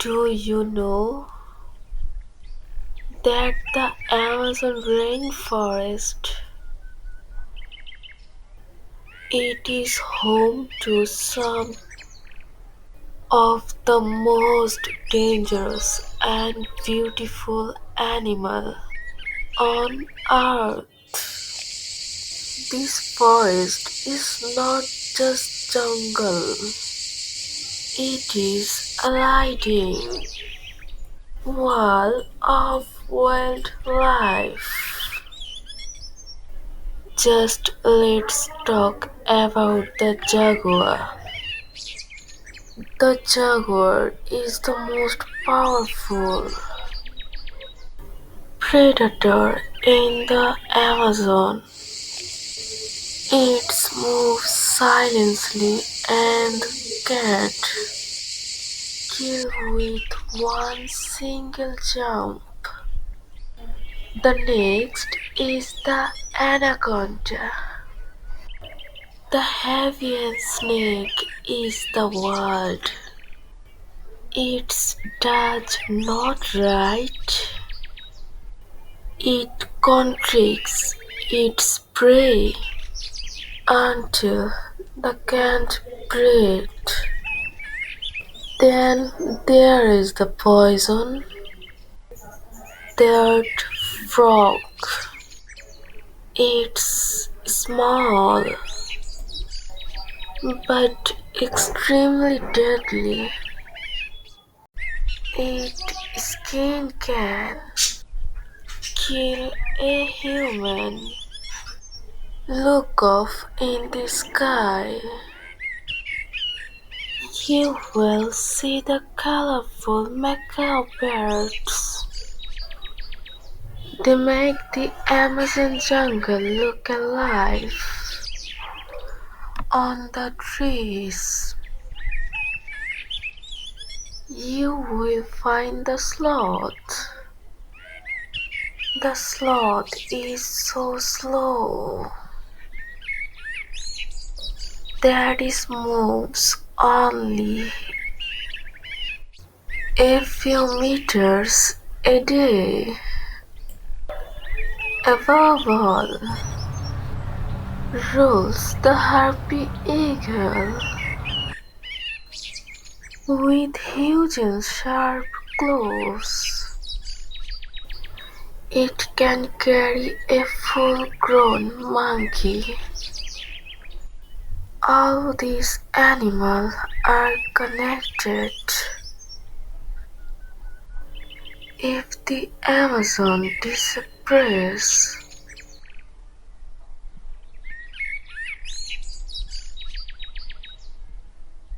Do you know that the Amazon rainforest it is home to some of the most dangerous and beautiful animal on earth. This forest is not just jungle, it is a living wall of wildlife. Just let's talk about the jaguar. The jaguar is the most powerful predator in the Amazon. It moves silently and can't kill with one single jump. The next is the anaconda. The heaviest snake is the world. It does not right. It constricts its prey until they can't breathe. Then there is the poison dart frog. It's small but extremely deadly. Its skin can kill a human. Look up in the sky. You will see the colorful macaw birds. They make the Amazon jungle look alive. On the trees, you will find the sloth. The sloth is so slow that it moves only a few meters a day. Above all, rules the harpy eagle with huge and sharp claws. It can carry a full-grown monkey. All these animals are connected. If the Amazon disappears,